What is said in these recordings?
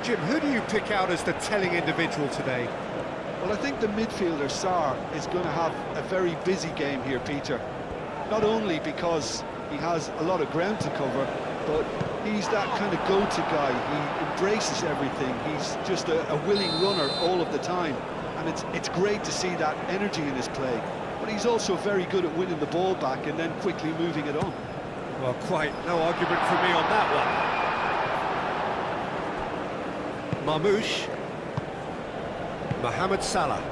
Jim, who do you pick out as the telling individual today? Well, I think the midfielder, Sarr, is going to have a very busy game here, Peter. Not only because he has a lot of ground to cover, but he's that kind of go-to guy. He embraces everything. He's just a willing runner all of the time. And it's great to see that energy in his play. But he's also very good at winning the ball back and then quickly moving it on. Well, quite no argument from me on that one. Marmoush. Mohamed Salah.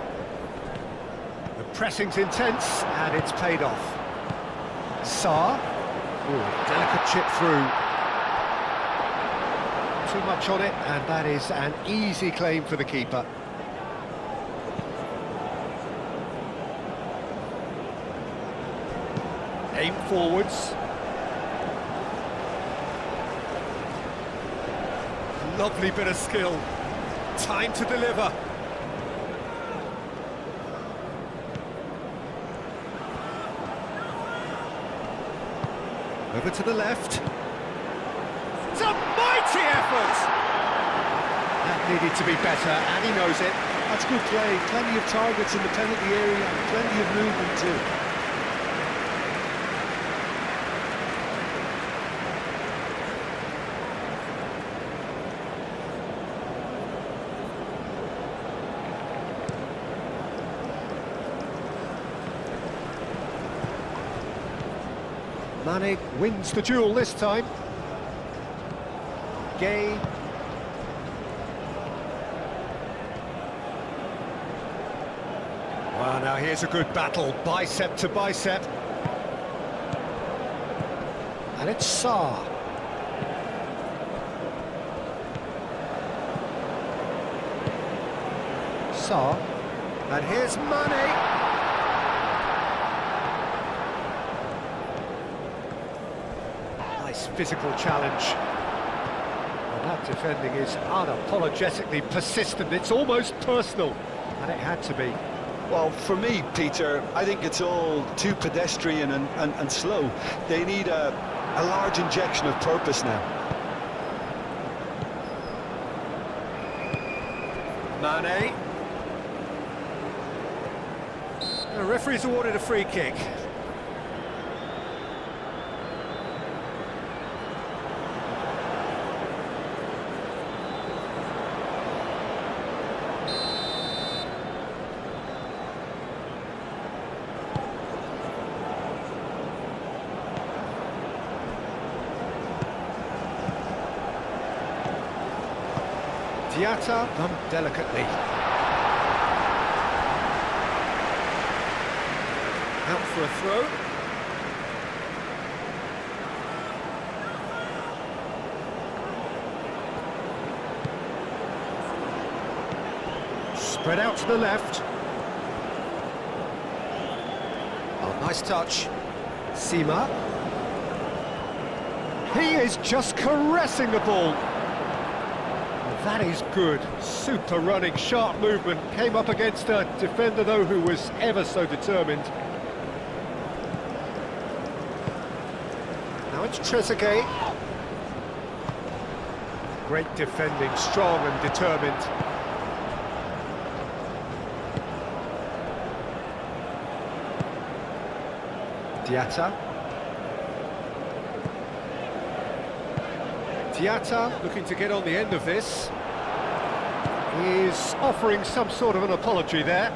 The pressing's intense, and it's paid off. Sarr. Ooh, delicate chip through. Too much on it, and that is an easy claim for the keeper. Aim forwards. Lovely bit of skill. Time to deliver. Over to the left. It's a mighty effort! That needed to be better, and he knows it. That's good play. Plenty of targets in the penalty area and plenty of movement too. Mane wins the duel this time. Gay. Well, now here's a good battle, bicep to bicep. And it's Sarr. Sarr. And here's Mane. Nice physical challenge. And that defending is unapologetically persistent. It's almost personal, and it had to be. Well, for me, Peter, I think it's all too pedestrian and slow. They need a large injection of purpose now. Mane. The referee's awarded a free kick. Diatta done delicately. Out for a throw. Spread out to the left. Oh, nice touch. Sima. He is just caressing the ball. That is good. Super running, sharp movement. Came up against a defender, though, who was ever so determined. Now it's Trezeguet. Great defending, strong and determined. Diatta. Diatta looking to get on the end of this. He's offering some sort of an apology there.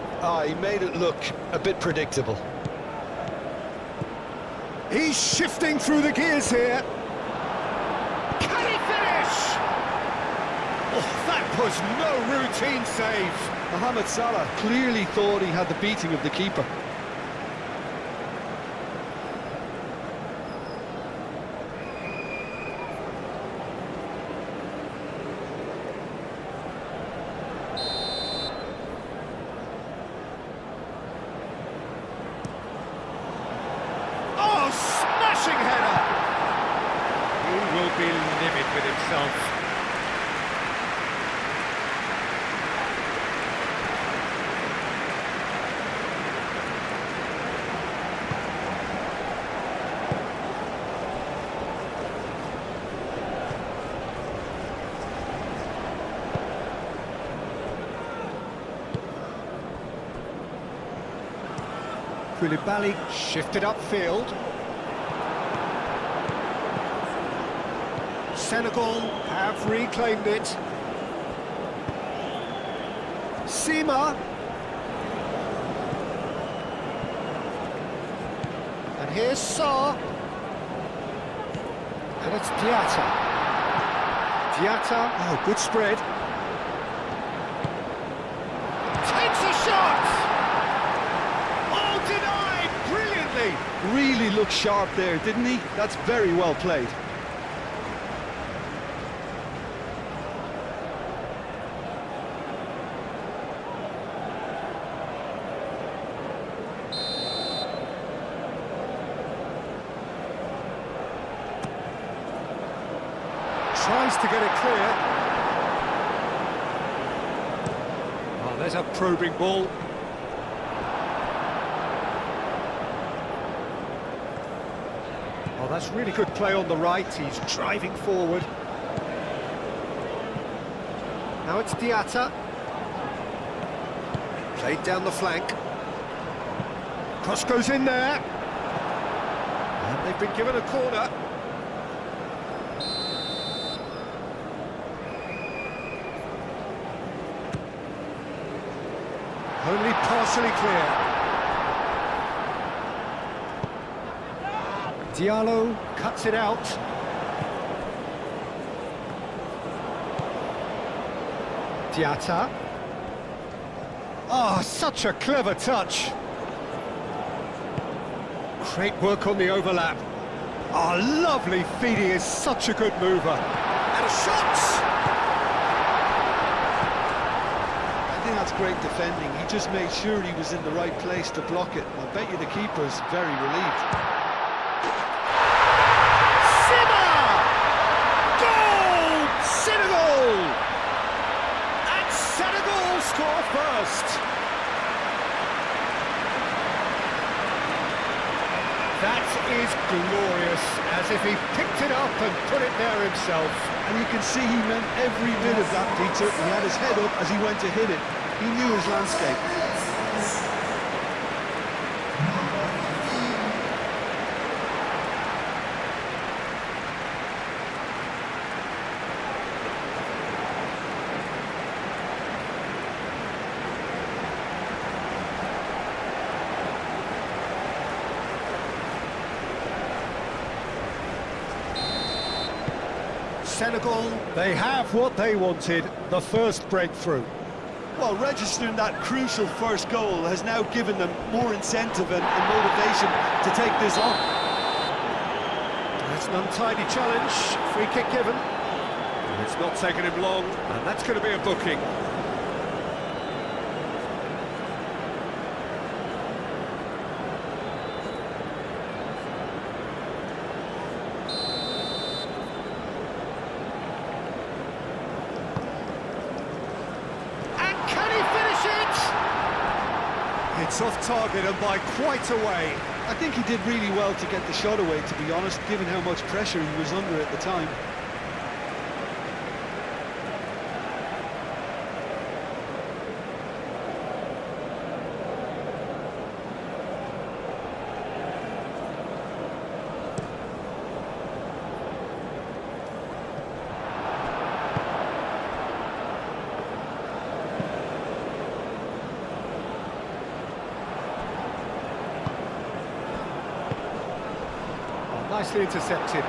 He made it look a bit predictable. He's shifting through the gears here. Can he finish? Oh, that was no routine save. Mohamed Salah clearly thought he had the beating of the keeper. Header. He will be livid with himself. Koulibaly shifted upfield. Senegal have reclaimed it. Sima. And here's Sarr. And it's Diatta. Diatta, oh, good spread. Takes a shot! Oh, denied! Brilliantly! Really looked sharp there, didn't he? That's very well played. Tries to get it clear. Oh, there's a probing ball. Oh, that's really good play on the right. He's driving forward. Now it's Diatta. Played down the flank. Cross goes in there. And they've been given a corner. Only partially clear. Diallo cuts it out. Diatta. Oh, such a clever touch. Great work on the overlap. Oh, lovely feed. He is such a good mover. And a shot! That's great defending. He just made sure he was in the right place to block it. I bet you the keeper's very relieved. Sima! Goal! Senegal! And Senegal score first. That is glorious, as if he picked it up and put it there himself. And you can see he meant every bit of that, Peter. He had his head up as he went to hit it. He knew his landscape. Senegal, they have what they wanted, the first breakthrough. Well, registering that crucial first goal has now given them more incentive and motivation to take this on. That's an untidy challenge, free kick given. It's not taken him long, and that's going to be a booking. It's off target and by quite a way. I think he did really well to get the shot away, to be honest, given how much pressure he was under at the time. Nicely intercepted.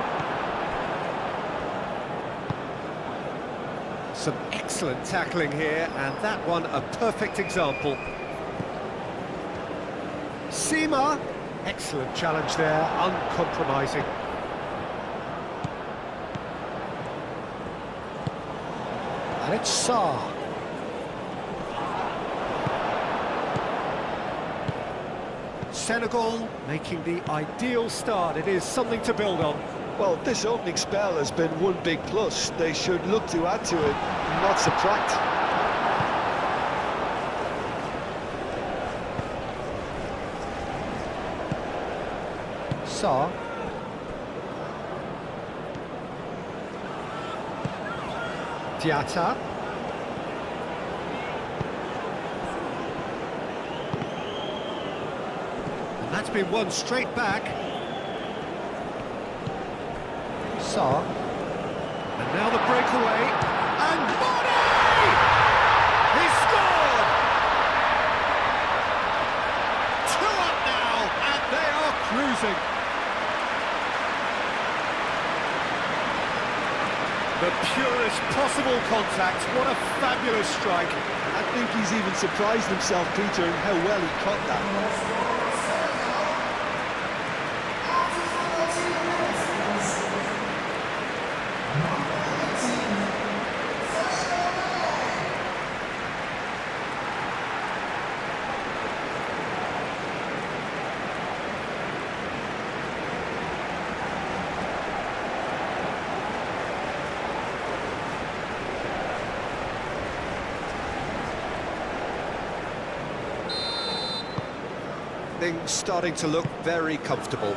Some excellent tackling here, and that one a perfect example. Sima, excellent challenge there, uncompromising. And it's Sarr. Senegal making the ideal start. It is something to build on. Well, this opening spell has been one big plus. They should look to add to it, not subtract. Sarr. Diatta. That's been won straight back. Sarr. And now the breakaway. And Bonney! He scored! 2 up now, and they are cruising. The purest possible contact. What a fabulous strike. I think he's even surprised himself, Peter, in how well he caught that. Things starting to look very comfortable.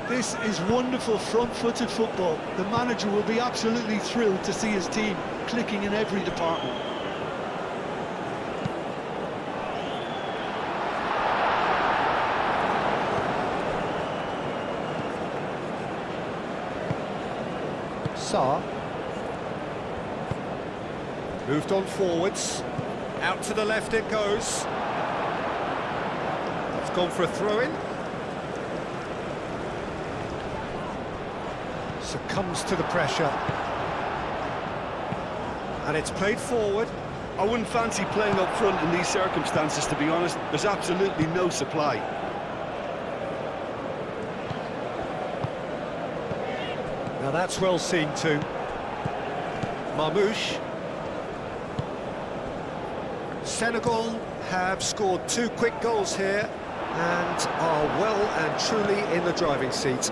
This is wonderful front-footed football. The manager will be absolutely thrilled to see his team clicking in every department. Sarr. Moved on forwards. Out to the left it goes. It's gone for a throw-in. Succumbs to the pressure. And it's played forward. I wouldn't fancy playing up front in these circumstances, to be honest. There's absolutely no supply. Now that's well seen too. Marmouche. Senegal have scored 2 quick goals here and are well and truly in the driving seat.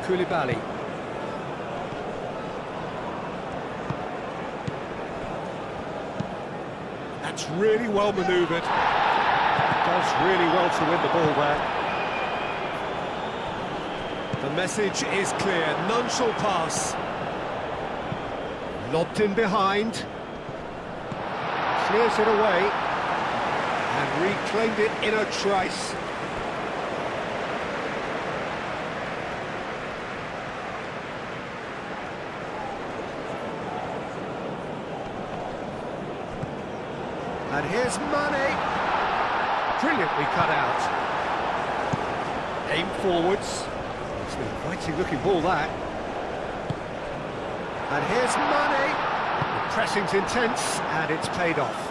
Koulibaly. That's really well manoeuvred. Does really well to win the ball there. The message is clear, none shall pass. Lobbed in behind. Clears it away. And reclaimed it in a trice. And here's Mane. Brilliantly cut out. Aim forwards. It's an inviting looking ball, that. And here's Mane. The pressing's intense and it's paid off.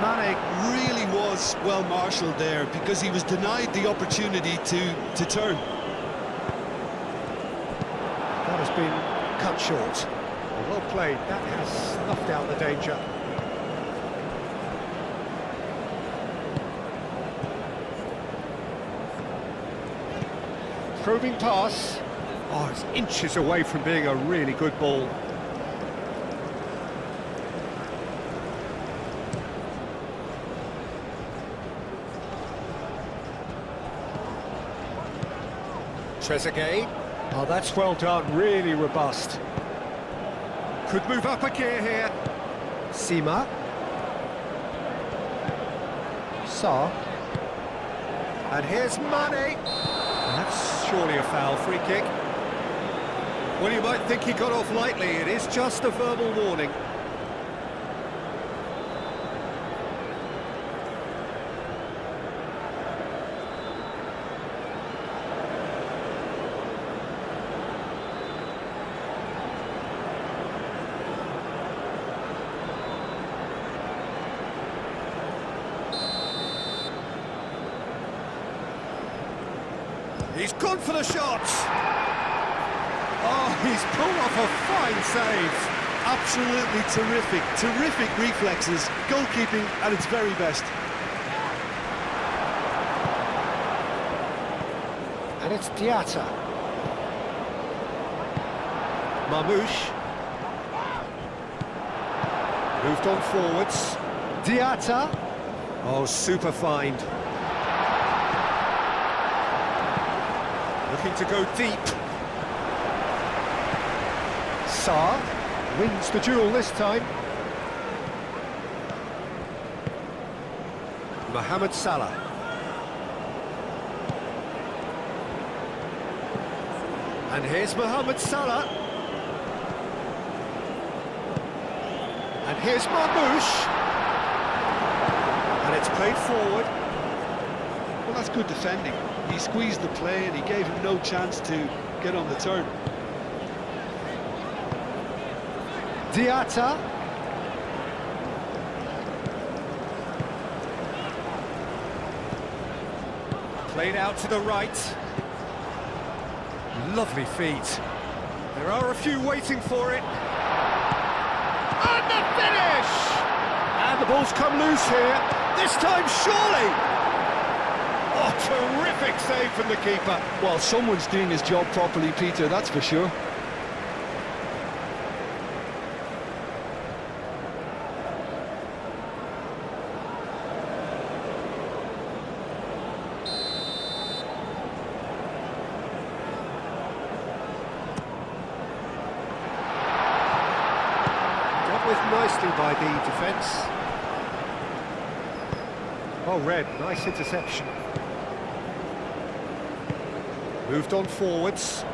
Mane really was well marshalled there because he was denied the opportunity to turn. That has been cut short. Well played. That has snuffed out the danger. Probing pass. Oh, it's inches away from being a really good ball. Trezeguet. Oh, that's well done, really robust. Could move up a gear here. Sima. Sarr. And here's Mane. That's surely a foul, free kick. Well, you might think he got off lightly. It is just a verbal warning. He's gone for the shot. Oh, he's pulled off a fine save. Absolutely terrific, terrific reflexes, goalkeeping at its very best. And it's Diatta. Marmouche. Moved on forwards. Diatta. Oh, super find. Looking to go deep. Sarr wins the duel this time. Mohamed Salah. And here's Mohamed Salah. And here's Marmoush. And it's played forward. Well, that's good defending. He squeezed the play and he gave him no chance to get on the turn. Diatta. Played out to the right. Lovely feet. There are a few waiting for it. And the finish! And the ball's come loose here. This time, surely! Oh, terrific save from the keeper. Well, someone's doing his job properly, Peter, that's for sure. Dealt with nicely by the defence. Oh, Red, nice interception. Moved on forwards.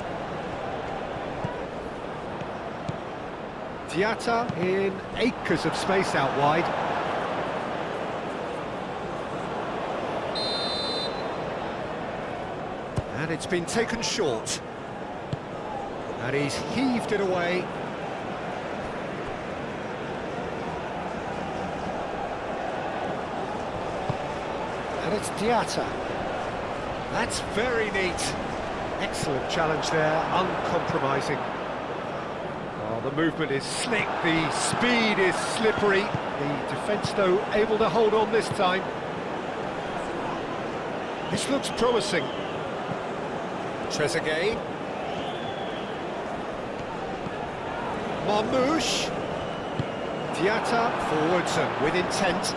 Diatta in acres of space out wide. And it's been taken short. And he's heaved it away. And it's Diatta. That's very neat. Excellent challenge there, uncompromising. Oh, the movement is slick, the speed is slippery. The defence, though, able to hold on this time. This looks promising. Trezeguet. Marmoush. Diatta forwards and with intent.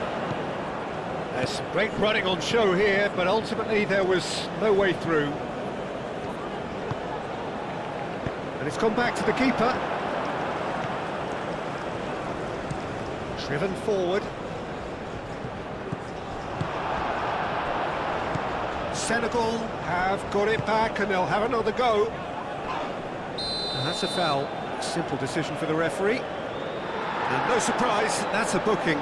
There's some great running on show here, but ultimately there was no way through. And it's gone back to the keeper. Driven forward. Senegal have got it back and they'll have another go. And that's a foul. Simple decision for the referee. And no surprise, that's a booking.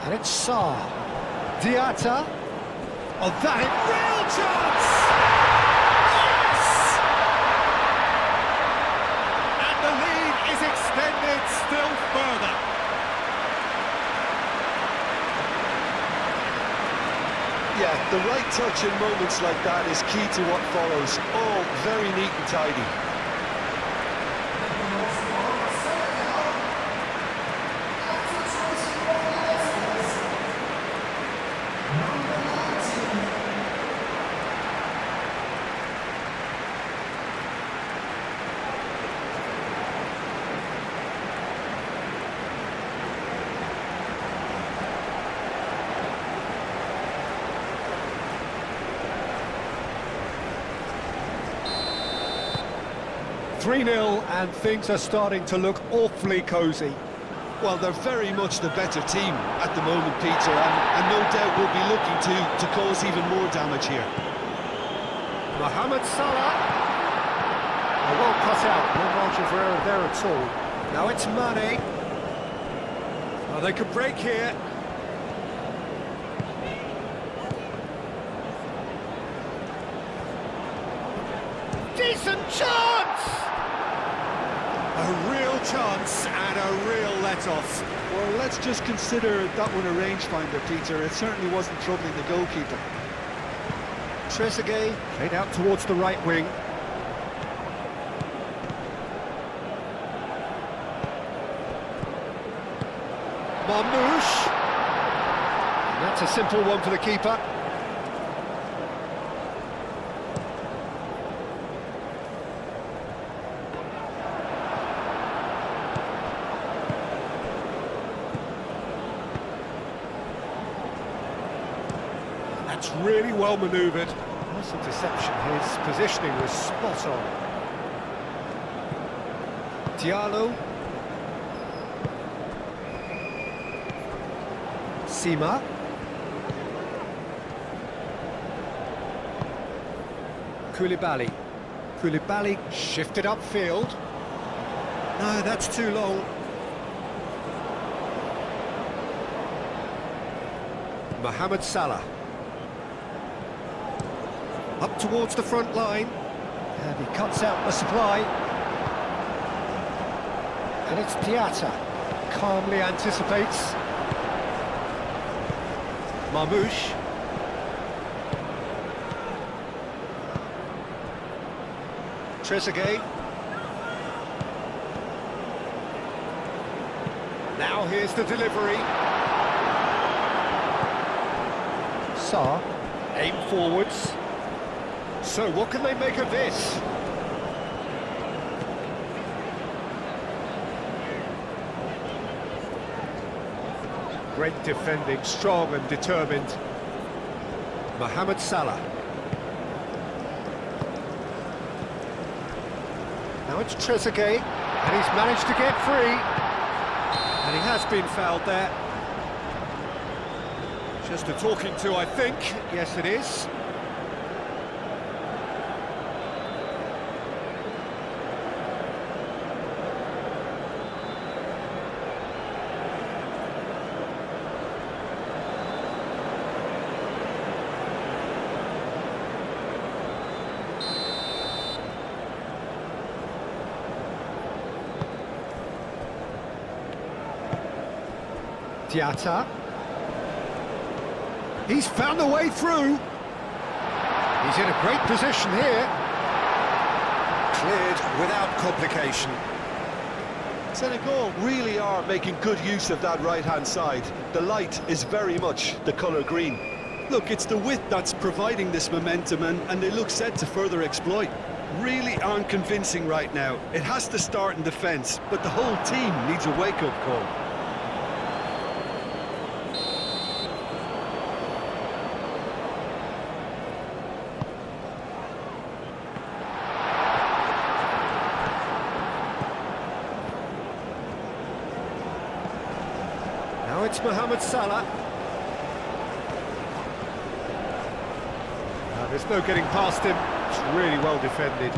And it's Sarr. Diatta. Oh, that is real chance! Yes! And the lead is extended still further. Yeah, the right touch in moments like that is key to what follows. Oh, very neat and tidy. "3-0 and things are starting to look awfully cosy. Well, they're very much the better team at the moment, Peter, and no doubt will be looking to cause even more damage here. Mohamed Salah. Oh, well cut out, no margin for error there at all. Now it's Mane. Oh, they could break here. Decent chance! A real chance and a real let-off. Well, let's just consider that one a rangefinder, Peter. It certainly wasn't troubling the goalkeeper. Trezeguet played out towards the right wing. Marmouche. And that's a simple one for the keeper. That's really well manoeuvred. Nice interception. His positioning was spot on. Diallo. Sima. Koulibaly. Koulibaly shifted upfield. No, that's too long. Mohamed Salah. Up towards the front line. And he cuts out the supply. And it's Diatta. Calmly anticipates. Marmouche. Trezeguet. Now here's the delivery. Sarr. Aim forwards. So what can they make of this? Great defending, strong and determined. Mohamed Salah. Now it's Trezeguet, and he's managed to get free. And he has been fouled there. Just a talking to, I think. Yes, it is. Diatta. He's found a way through. He's in a great position here. Cleared without complication. Senegal really are making good use of that right-hand side. The light is very much the colour green. Look, it's the width that's providing this momentum, and they look set to further exploit. Really aren't convincing right now. It has to start in defence, but the whole team needs a wake-up call. Now it's Mohamed Salah. There's no getting past him. It's really well defended.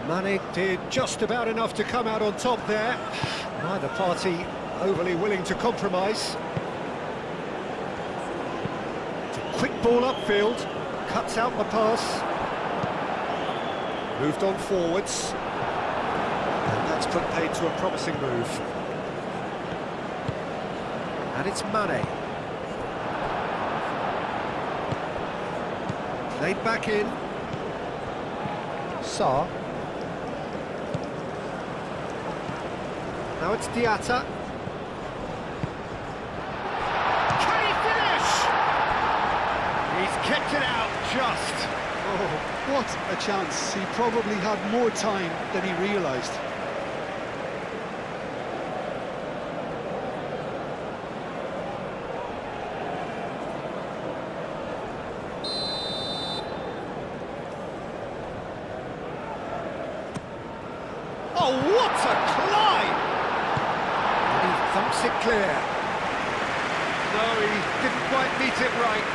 Mane did just about enough to come out on top there. Neither party overly willing to compromise. It's a quick ball upfield. Cuts out the pass. Moved on forwards. And that's put paid to a promising move. And it's Mane. Played back in. Sarr. Now it's Diatta. Can he finish? He's kept it out just. Oh, what a chance. He probably had more time than he realised. Oh, what a climb! And he thumps it clear. No, he didn't quite meet it right.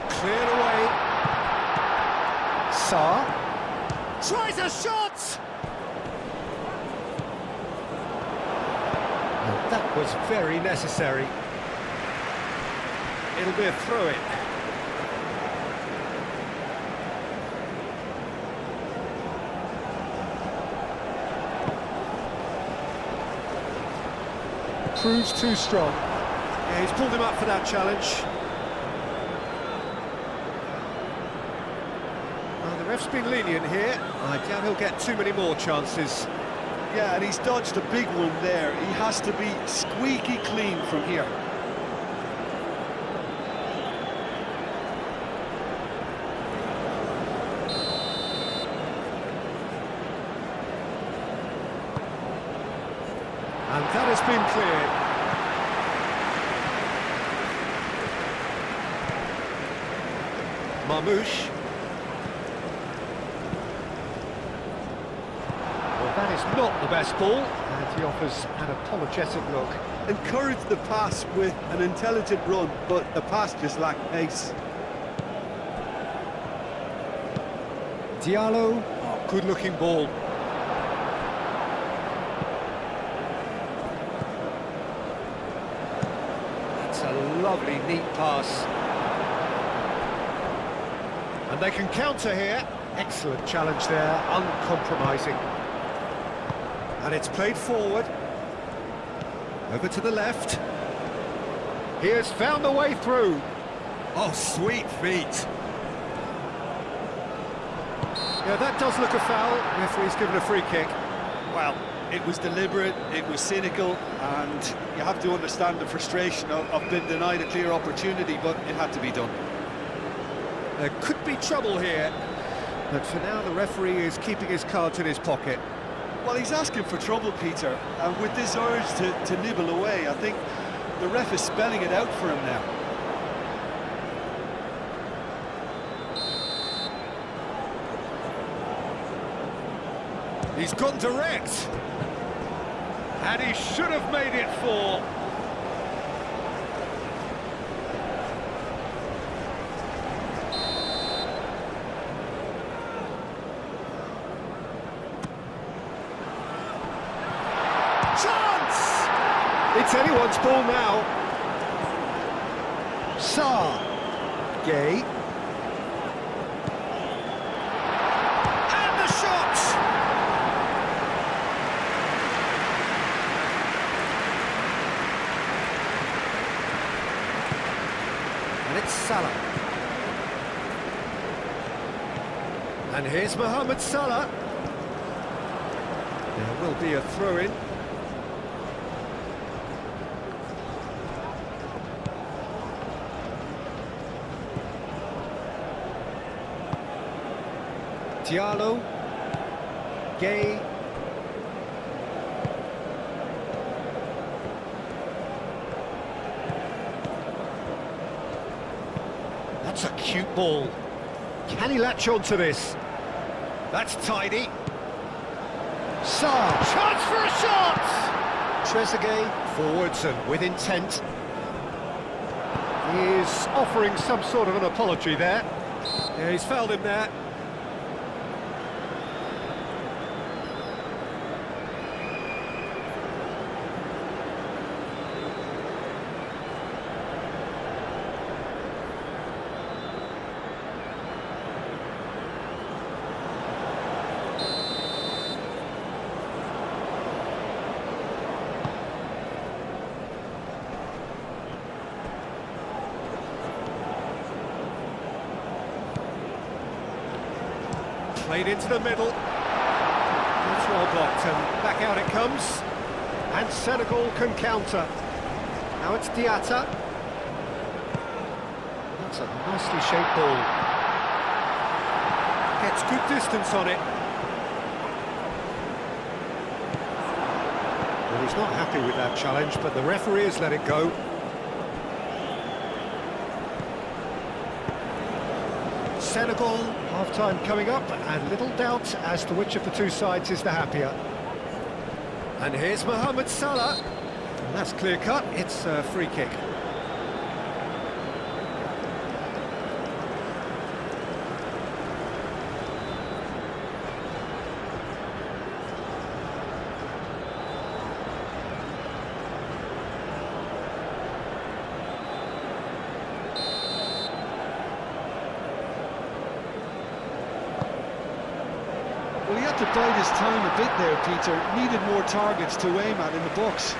Cleared away. Sarr tries a shot! was very necessary. It'll be a throw-in. Proves too strong. Yeah, he's pulled him up for that challenge. Well, the ref's been lenient here. I doubt he'll get too many more chances. Yeah, and he's dodged a big one there. He has to be squeaky clean from here. And that has been cleared. Marmouche. Well, that is not the best ball, and he offers an apologetic look. Encourage the pass with an intelligent run, but the pass just lacked pace. Diallo, oh, good-looking ball. That's a lovely, neat pass. And they can counter here. Excellent challenge there, uncompromising. And it's played forward. Over to the left. He has found the way through. Oh, sweet feet. Yeah, that does look a foul. Referee's given a free kick. Well, it was deliberate, it was cynical, and you have to understand the frustration of being denied a clear opportunity, but it had to be done. There could be trouble here, but for now the referee is keeping his cards in his pocket. Well, he's asking for trouble, Peter, and with this urge to nibble away, I think the ref is spelling it out for him now. He's gone direct, and he should have made it 4. Chance! It's anyone's ball now. Sarr. Gay. And the shot! And it's Salah. And here's Mohamed Salah. There will be a throw-in. Diallo, Gay, that's a cute ball. Can he latch onto this? That's tidy. Sarr, chance for a shot! Trezeguet, forwards and with intent. He is offering some sort of an apology there. Yeah, he's fouled him there. Played into the middle. It's well blocked, and back out it comes. And Senegal can counter. Now it's Diatta. That's a nicely shaped ball. Gets good distance on it. Well, he's not happy with that challenge, but the referee has let it go. Senegal, half-time coming up, and little doubt as to which of the two sides is the happier. And here's Mohamed Salah. And that's clear-cut, it's a free kick. had to bide his time a bit there, Peter. Needed more targets to aim at in the box.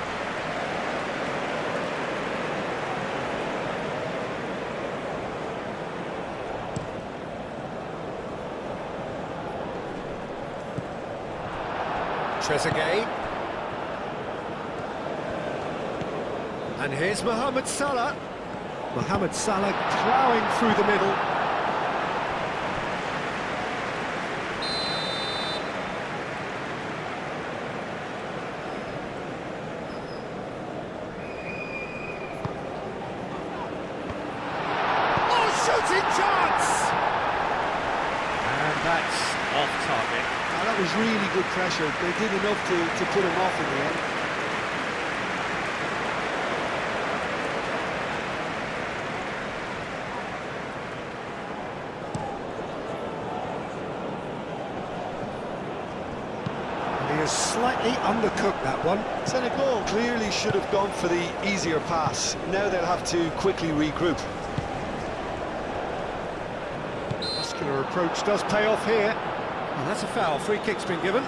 Trezeguet. And here's Mohamed Salah. Mohamed Salah ploughing through the middle. Oh, shooting chance! And that's off target. That was really good pressure. They did enough to put him off in the end. He has slightly undercooked that one. Senegal clearly should have gone for the easier pass. Now they'll have to quickly regroup. Muscular approach does pay off here. Well, that's a foul. Free kick's been given.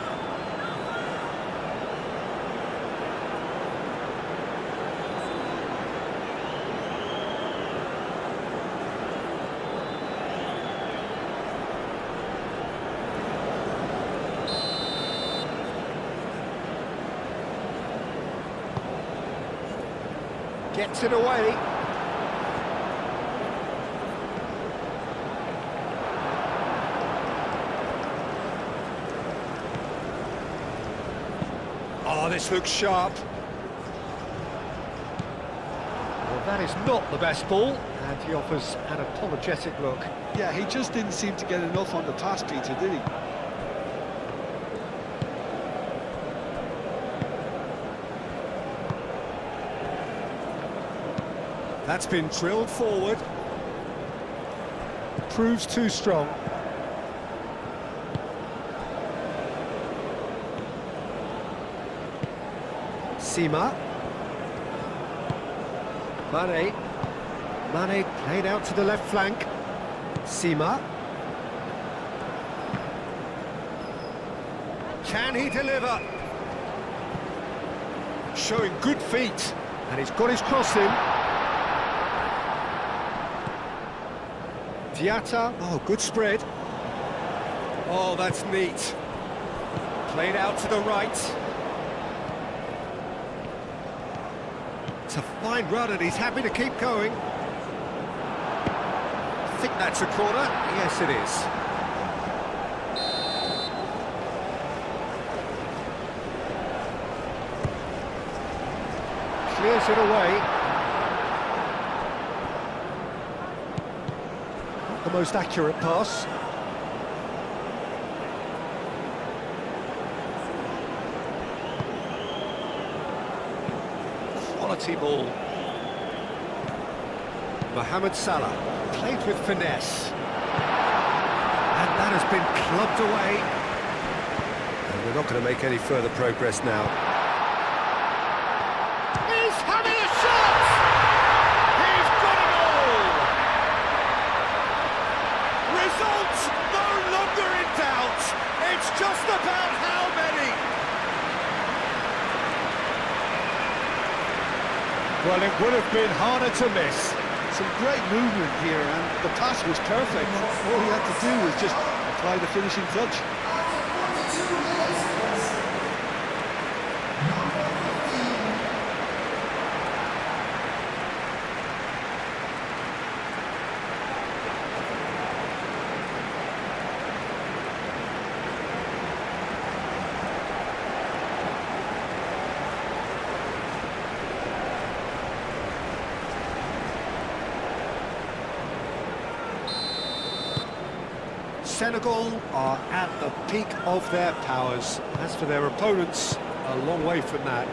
Gets it away. Oh, this looks sharp. Well, that is not the best ball, and he offers an apologetic look. Yeah, he just didn't seem to get enough on the pass, Peter, did he? That's been drilled forward. Proves too strong. Sima. Mane. Mane played out to the left flank. Sima. Can he deliver? Showing good feet. And he's got his cross in. Diatta. Oh, good spread. Oh, that's neat. Played out to the right. It's a fine run and he's happy to keep going. I think that's a corner. Yes, it is. Clears it away. Not the most accurate pass. Quality ball. Mohamed Salah played with finesse. And that has been clubbed away. And we're not going to make any further progress now. He's having a shot! He's got it all! Results no longer in doubt. It's just about how many. Well, it would have been harder to miss. Some great movement here, and the pass was perfect. All he had to do was just apply the finishing touch. Senegal are at the peak of their powers. As for their opponents, a long way from that.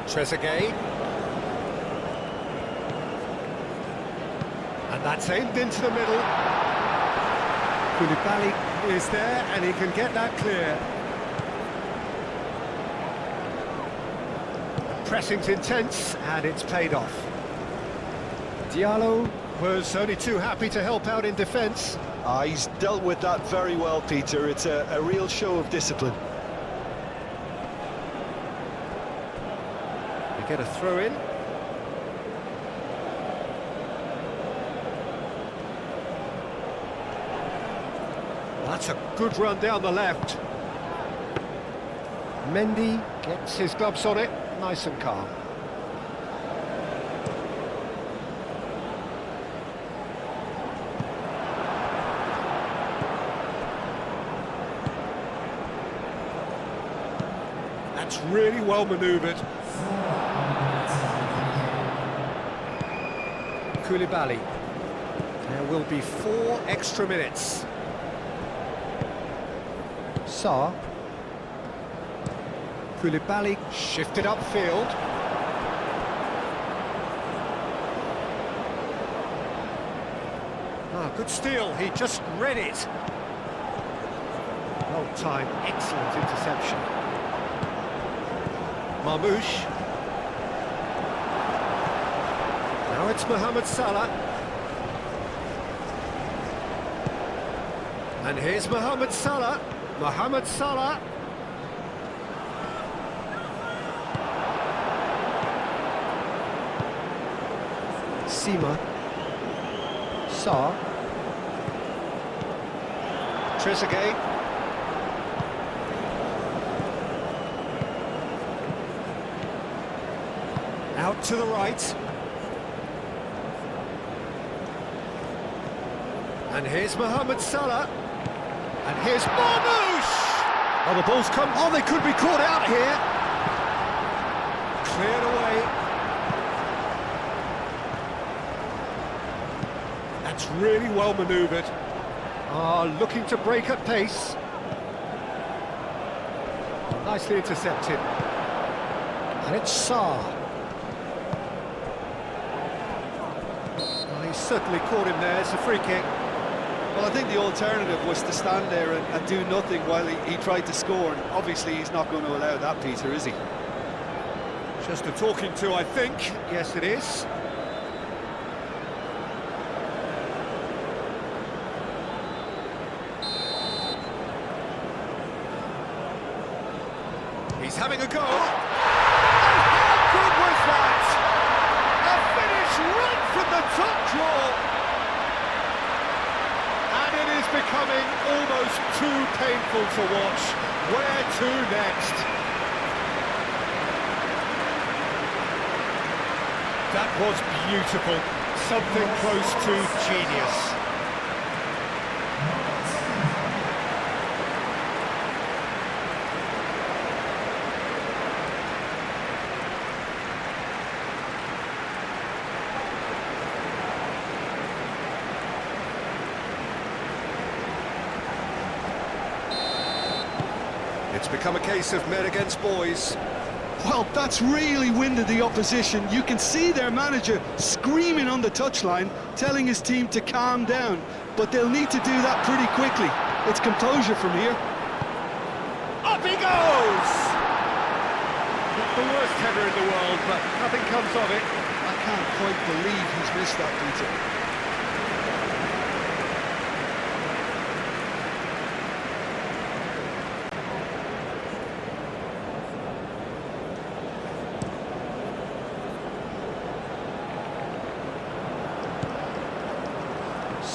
Trezeguet. And that's aimed into the middle. Koulibaly is there and he can get that clear. Pressing's intense, and it's paid off. Diallo was only too happy to help out in defence. He's dealt with that very well, Peter. It's a real show of discipline. We get a throw in. That's a good run down the left. Mendy gets his gloves on it, nice and calm. That's really well manoeuvred. Koulibaly. There will be 4 extra minutes. Sarr. Koulibaly shifted upfield. Good steal, he just read it. Well timed, excellent interception. Marmoush. Now it's Mohamed Salah. And here's Mohamed Salah. Mohamed Salah. Sima. Sarr. Trezeguet. Out to the right. And here's Mohamed Salah. And here's Marmoush! Oh, the ball's come. Oh, they could be caught out here. Cleared away. That's really well manoeuvred. Looking to break at pace. Nicely intercepted. And it's Sarr. He certainly caught him there. It's a free kick. Well, I think the alternative was to stand there and do nothing while he tried to score. And obviously, he's not going to allow that, Peter, is he? Just a talking to, I think. Yes, it is. He's having a go. And how good was that? A finish right from the top draw. And it is becoming almost too painful to watch. Where to next? That was beautiful. Something close to genius. It's become a case of men against boys. Well, that's really winded the opposition. You can see their manager screaming on the touchline, telling his team to calm down. But they'll need to do that pretty quickly. It's composure from here. Up he goes! Not the worst header in the world, but nothing comes of it. I can't quite believe he's missed that, Peter.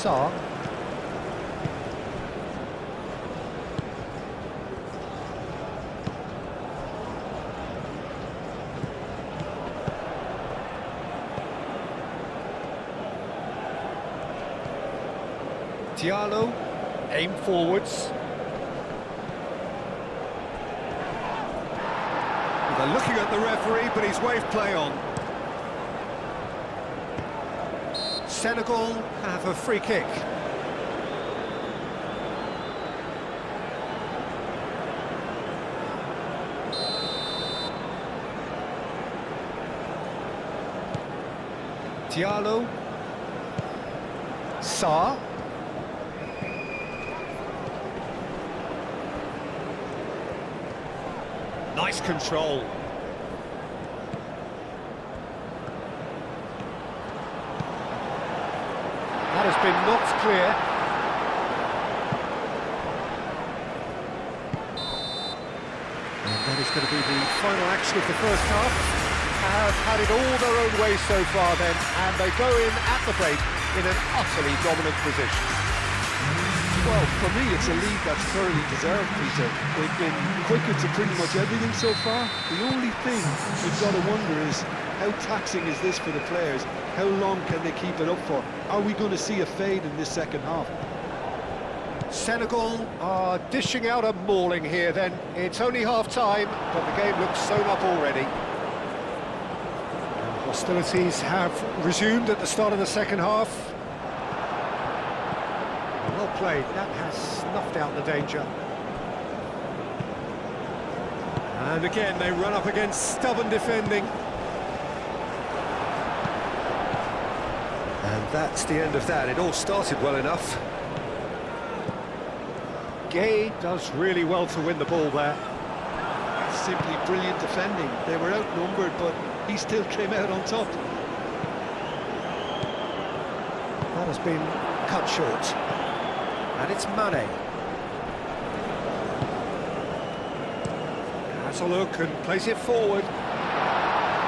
Sarr. Diallo, aim forwards. They're looking at the referee, but he's waved play on. Senegal have a free kick. Diallo. Sarr. Nice control. been knocked clear. And that is going to be the final action of the first half. Have had it all their own way so far then, and they go in at the break in an utterly dominant position. Well, for me, it's a lead that's thoroughly deserved, Peter. They've been quicker to pretty much everything so far. The only thing you've got to wonder is, how taxing is this for the players? How long can they keep it up for? Are we going to see a fade in this second half? Senegal are dishing out a mauling here then. It's only half-time, but the game looks sewn up already. And hostilities have resumed at the start of the second half. Well played, that has snuffed out the danger. And again, they run up against stubborn defending. And that's the end of that. It all started well enough. Gay does really well to win the ball there. Simply brilliant defending. They were outnumbered, but he still came out on top. That has been cut short. And it's Mane. Has a look and plays it forward.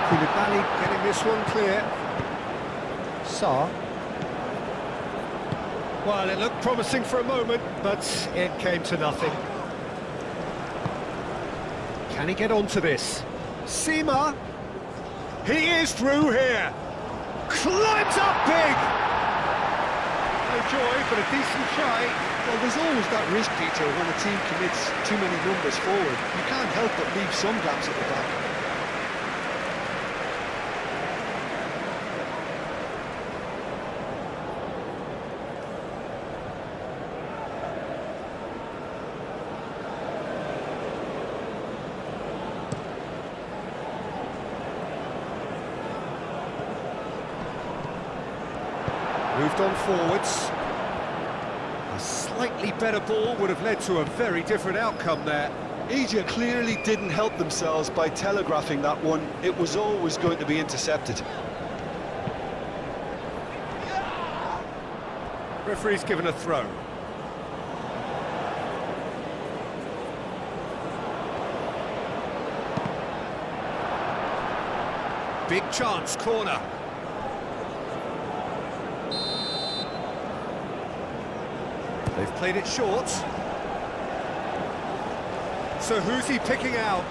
Koulibaly getting this one clear. Sarr. Well, it looked promising for a moment, but it came to nothing. Can he get onto this? Seema. He is through here. Climbs up big. No joy, but a decent try. Well, there's always that risk, Peter, when a team commits too many numbers forward. You can't help but leave some gaps at the back. Moved on forwards. A slightly better ball would have led to a very different outcome there. Egypt clearly didn't help themselves by telegraphing that one. It was always going to be intercepted. Referee's given a throw. Big chance, corner. They've played it short. So who's he picking out?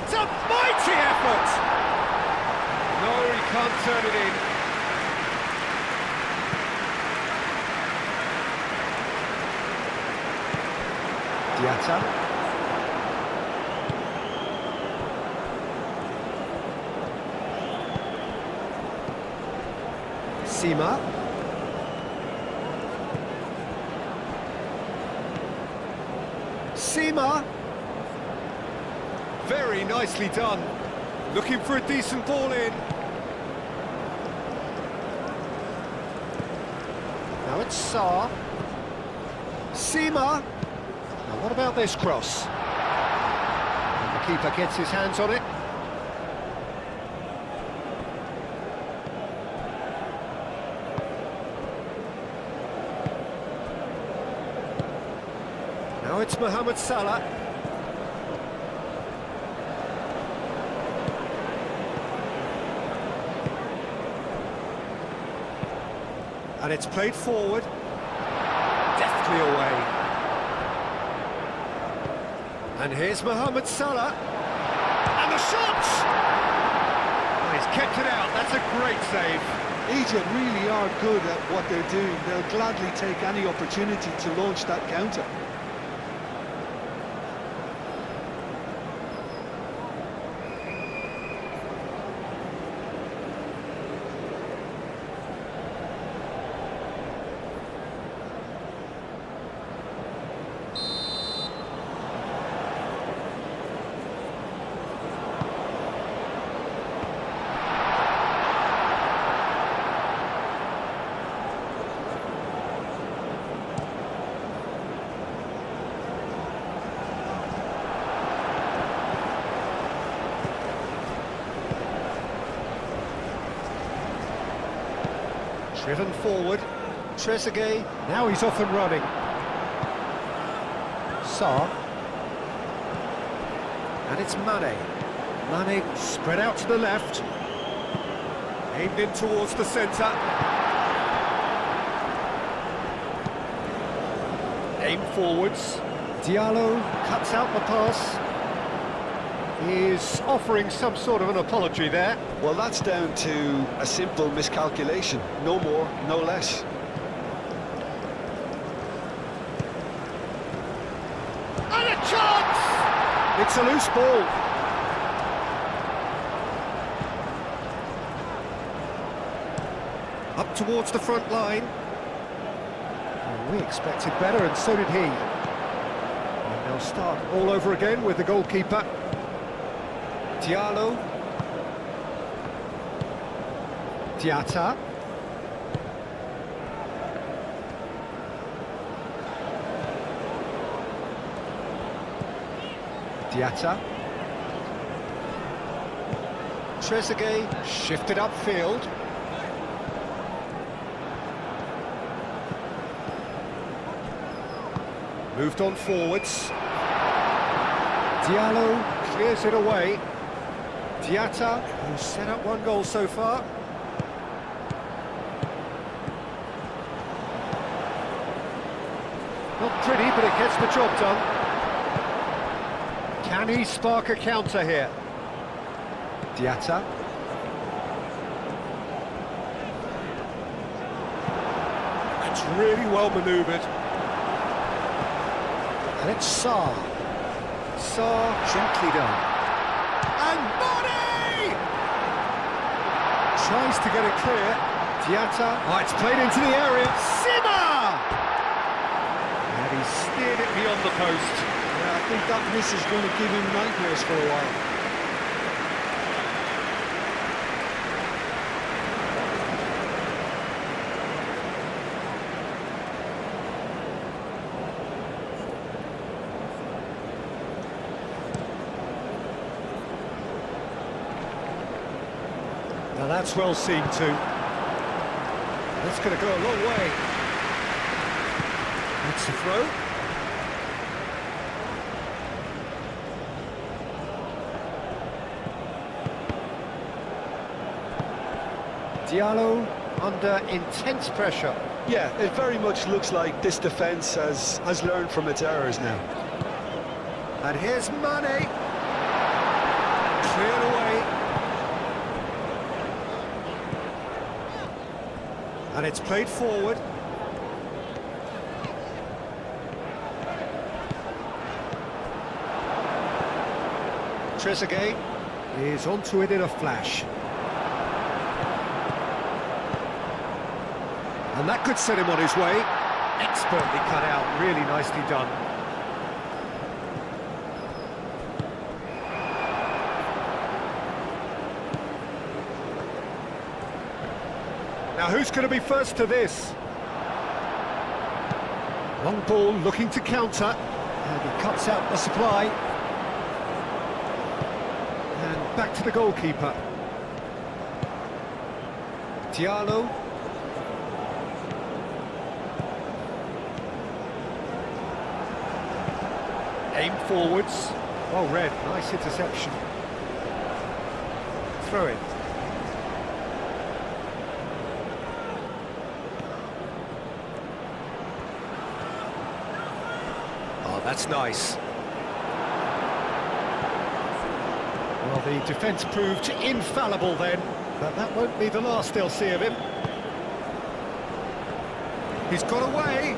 It's a mighty effort! No, he can't turn it in. Diatta. Seema. Seema. Very nicely done. Looking for a decent ball in. Now it's Sarr. Seema. Now what about this cross? And the keeper gets his hands on it. Now it's Mohamed Salah. And it's played forward. Deftly away. And here's Mohamed Salah. And the shot! Oh, he's kept it out. That's a great save. Egypt really are good at what they're doing. They'll gladly take any opportunity to launch that counter. Driven forward. Trezeguet. Now he's off and running. Sarr. And it's Mane. Mane spread out to the left. Aimed in towards the centre. Aim forwards. Diallo cuts out the pass. He's offering some sort of an apology there. Well, that's down to a simple miscalculation. No more, no less. And a chance! It's a loose ball. Up towards the front line. Well, we expected better, and so did he. And they'll start all over again with the goalkeeper. Diallo. Diatta. Diatta. Trezeguet shifted upfield. Moved on forwards. Diallo clears it away. Diatta, who's set up one goal so far. Not pretty, but it gets the job done. Can he spark a counter here? Diatta. That's really well manoeuvred. And it's Sarr. Sarr, gently done. And Mane! Tries to get it clear. Diatta. Oh, it's played into the area. Simmer! And he steered it beyond the post. Yeah, I think that miss is going to give him nightmares for a while. Now that's well seen too. That's going to go a long way. That's the throw. Diallo under intense pressure. Yeah, it very much looks like this defence has learned from its errors now. And here's Mane. Cleared away. And it's played forward. Trezeguet is onto it in a flash. And that could set him on his way. Expertly cut out, really nicely done. Now who's going to be first to this? Long ball looking to counter. And he cuts out the supply. And back to the goalkeeper. Diallo. Aim forwards. Well read, nice interception. Throw in. Oh, that's nice. Well, the defence proved infallible then, but that won't be the last they'll see of him. He's got away.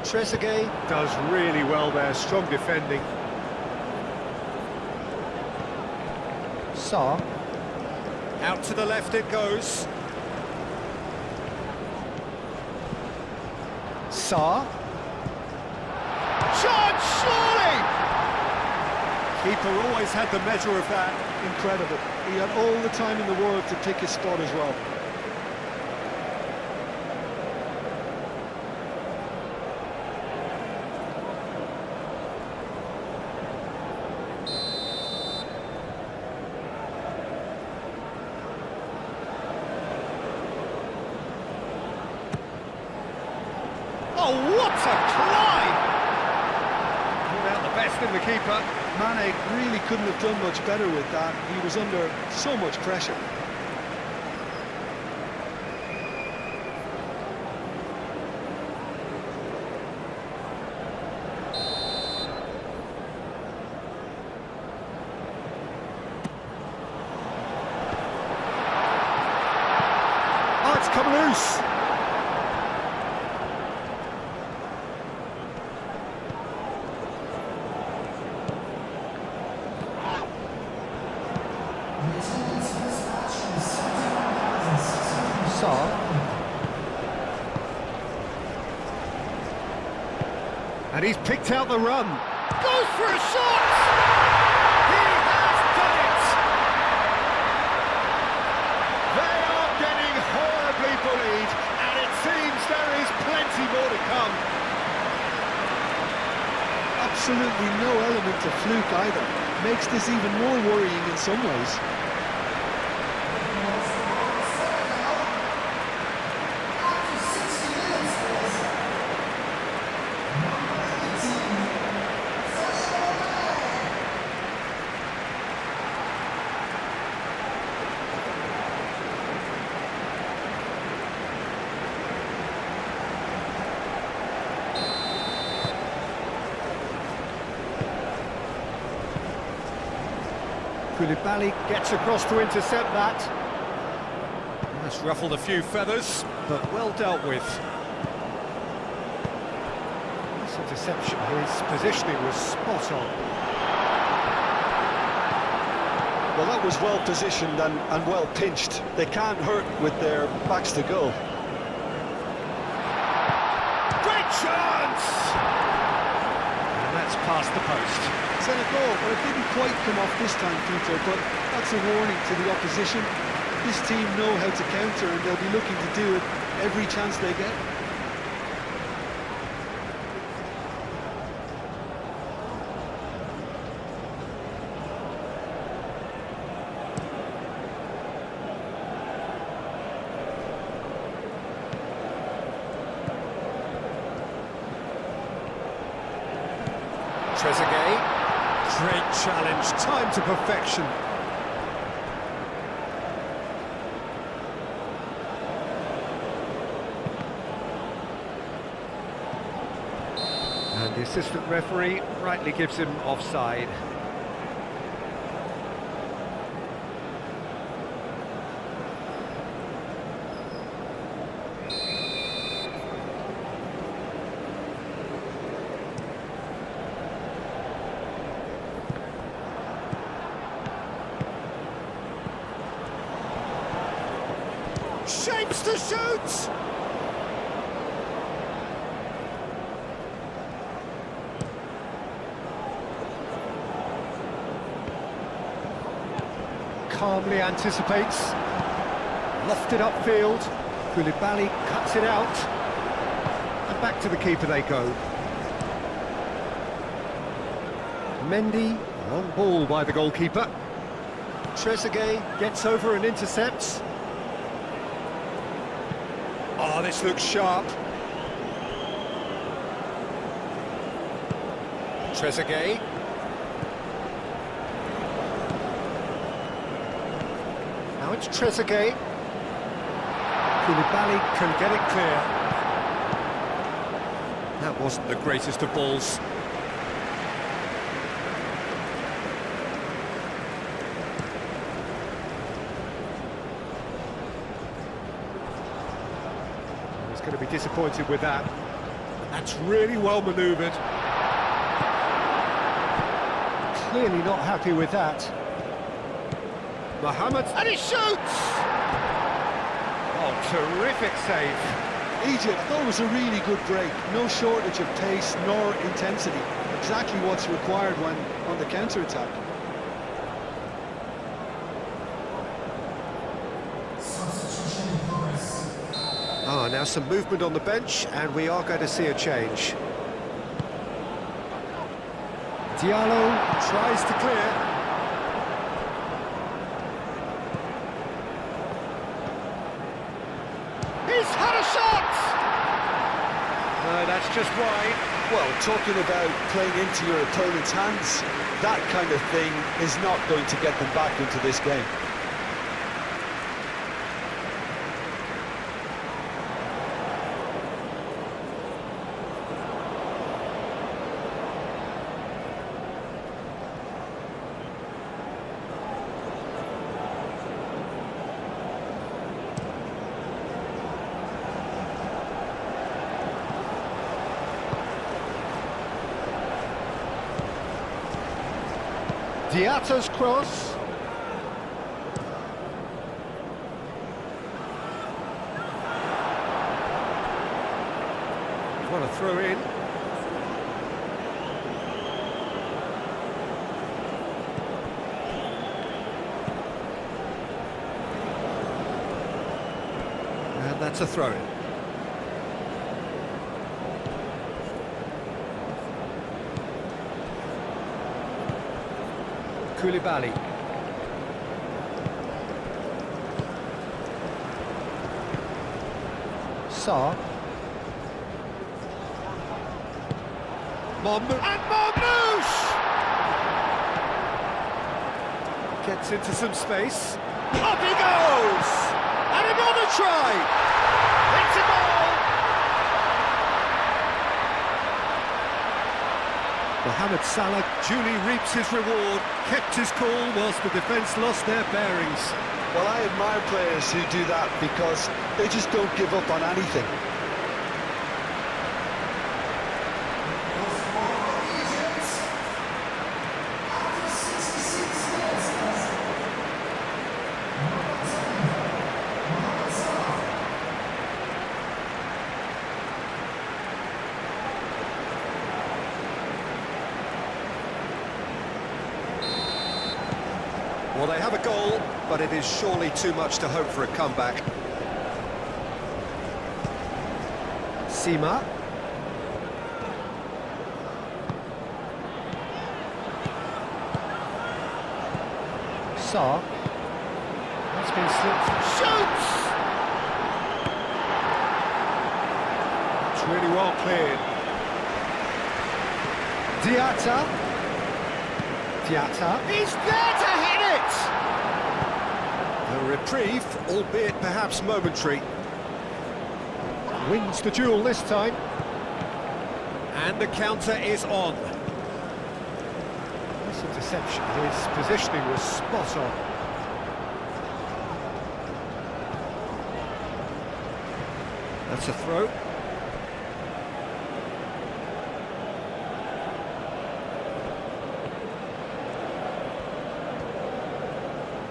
Trezeguet does really well there, strong defending. Sarr. Out to the left it goes. Sarr. Shot, surely! Keeper always had the measure of that. Incredible. He had all the time in the world to pick his spot as well. Oh, what a climb! Pulled out the best in the keeper. Mane really couldn't have done much better with that. He was under so much pressure. Oh, it's come loose. And he's picked out the run. Goes for a shot! He has done it! They are getting horribly bullied, and it seems there is plenty more to come. Absolutely no element of fluke either. Makes this even more worrying in some ways. Koulibaly gets across to intercept that. That's ruffled a few feathers, but well dealt with. This interception, his positioning was spot on. Well, that was well positioned and well pinched. They can't hurt with their backs to goal. Great chance! And that's past the post. Senegal, well, it didn't quite come off this time, Peter, but that's a warning to the opposition. This team know how to counter, and they'll be looking to do it every chance they get. Trezeguet. Great challenge, time to perfection. And the assistant referee rightly gives him offside. Shapes to shoot! Calmly anticipates. Lofted upfield. Koulibaly cuts it out. And back to the keeper they go. Mendy, on ball by the goalkeeper. Trezeguet gets over and intercepts. Oh, this looks sharp. Trezeguet. Now it's Trezeguet. Koulibaly can get it clear. That wasn't the greatest of balls. Going to be disappointed with that. That's really well manoeuvred. Clearly not happy with that. Mohamed, and he shoots! Oh, terrific save. Egypt, I thought it was a really good break. No shortage of pace nor intensity. Exactly what's required when on the counter-attack. Ah, now some movement on the bench, and we are going to see a change. Diallo tries to clear. He's had a shot! No, that's just wide. Well, talking about playing into your opponent's hands, that kind of thing is not going to get them back into this game. Diatta's cross. What a throw in. And that's a throw in. Koulibaly. Sarr. And Marmouche! Gets into some space. Up he goes! And another try! It's a goal! Mohamed Salah duly reaps his reward, kept his cool whilst the defence lost their bearings. Well, I admire players who do that because they just don't give up on anything. Well, they have a goal, but it is surely too much to hope for a comeback. Sima. Sarr. That's been slipped. Shoots! It's really well cleared. Diatta. He's there to hit it! A reprieve, albeit perhaps momentary. Wins the duel this time. And the counter is on. That's a deception. His positioning was spot on. That's a throw.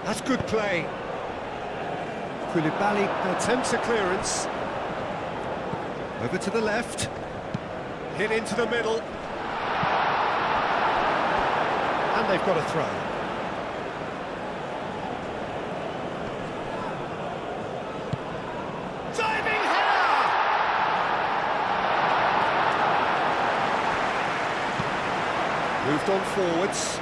That's good play. Koulibaly attempts a clearance. Over to the left. Hit into the middle. And they've got a throw. Diving header! Moved on forwards.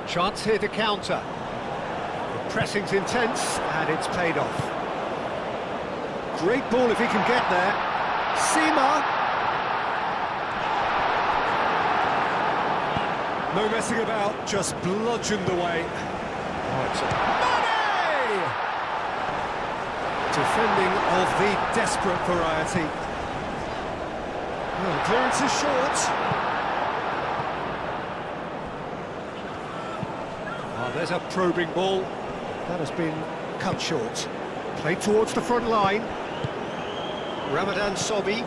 Chance here to counter. The pressing's intense, and it's paid off. Great ball if he can get there. Sima. No messing about, just bludgeoned away. Oh, it's Mane! Defending of the desperate variety. Well, the clearance is short. There's a probing ball. That has been cut short. Played towards the front line. Ramadan Sobhi.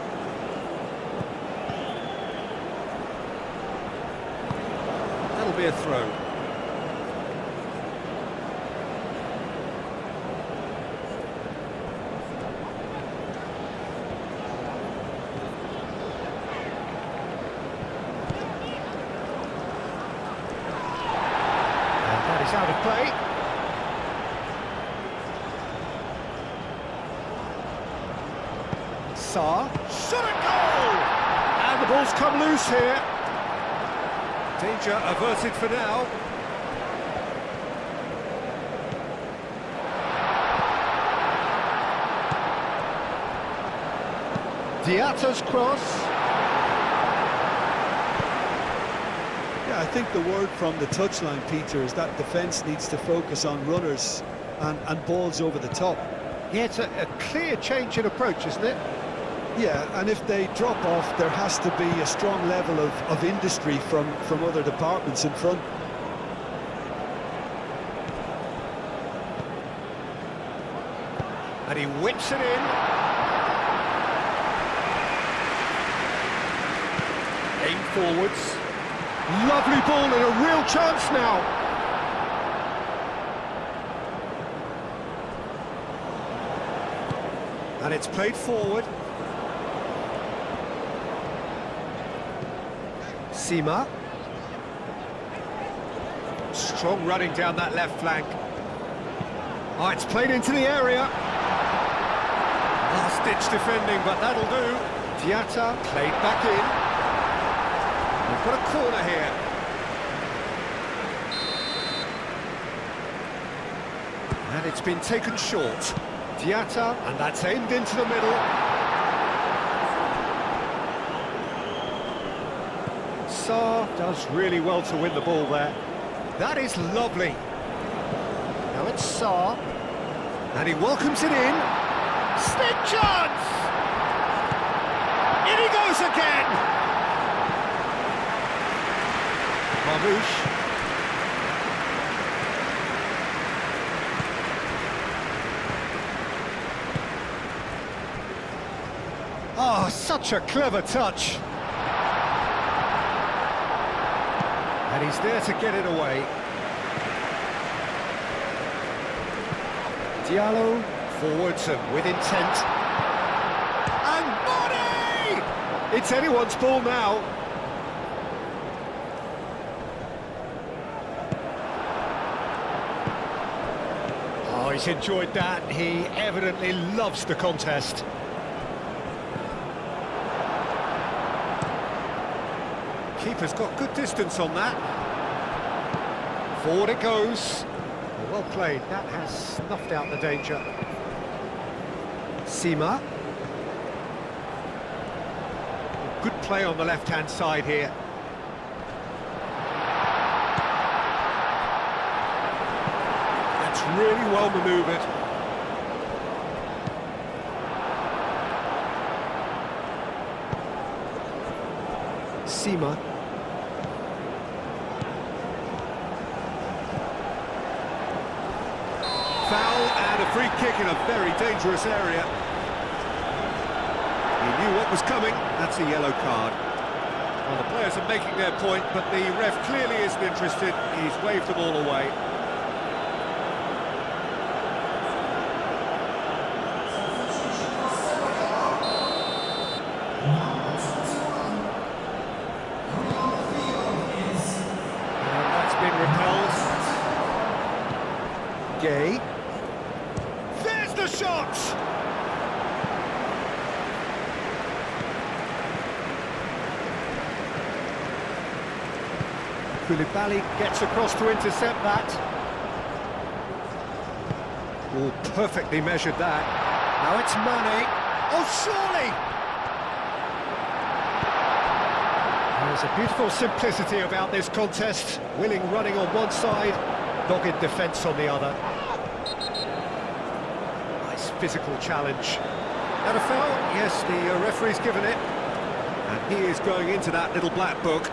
That'll be a throw. He's out of play. Sarr. Shot a goal! And the ball's come loose here. Danger averted for now. Diatta's cross. Yeah, I think the word from the touchline, Peter, is that defence needs to focus on runners and balls over the top. Yeah, it's a clear change in approach, isn't it? Yeah, and if they drop off, there has to be a strong level of industry from other departments in front. And he whips it in. Aim forwards. Lovely ball and a real chance now. And it's played forward. Sima. Strong running down that left flank. Oh, it's played into the area. Last-ditch defending, but that'll do. Diatta played back in. We've got a corner here. And it's been taken short. Diatta, and that's aimed into the middle. Sarr does really well to win the ball there. That is lovely. Now it's Sarr. And he welcomes it in. Stick chance! In he goes again! Marmouche. Oh, such a clever touch. And he's there to get it away. Diallo forwards and with intent. And Mane! It's anyone's ball now. Oh, he's enjoyed that. He evidently loves the contest. Keeper's got good distance on that. Forward it goes. Well played. That has snuffed out the danger. Sima. Good play on the left-hand side here. That's really well manoeuvred. Sima. Foul and a free kick in a very dangerous area. He knew what was coming. That's a yellow card. Well, the players are making their point, but the ref clearly isn't interested. He's waved the ball away. And that's been repelled. Gay. There's the shot! Koulibaly gets across to intercept that. Oh, perfectly measured that. Now it's Mane. Oh, surely! There's a beautiful simplicity about this contest. Willing running on one side, dogged defence on the other. Nice physical challenge. And a foul? Yes, the referee's given it. And he is going into that little black book.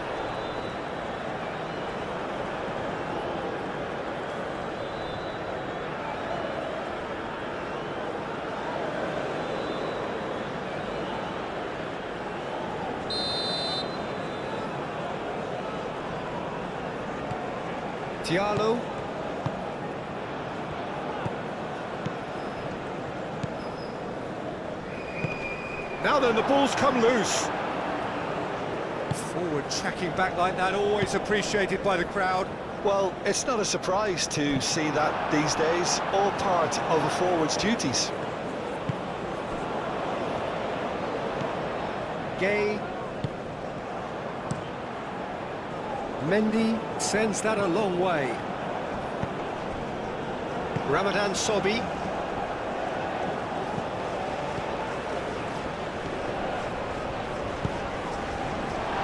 Diallo. Now then, the ball's come loose. Forward tracking back like that, always appreciated by the crowd. Well, it's not a surprise to see that these days, all part of a forward's duties. Gay. Mendy sends that a long way. Ramadan Sobi.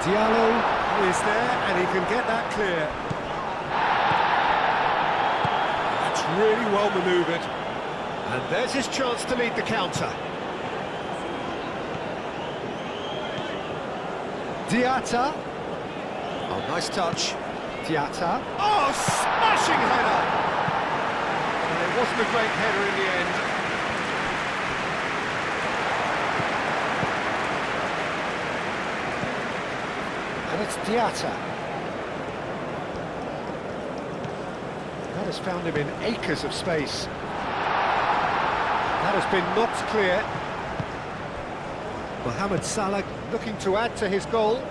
Diallo is there, and he can get that clear. That's really well manoeuvred. And there's his chance to lead the counter. Diatta. Oh, nice touch. Diatta. Oh, smashing header! And it wasn't a great header in the end. And it's Diatta. That has found him in acres of space. That has been knocked clear. Mohamed Salah looking to add to his goal.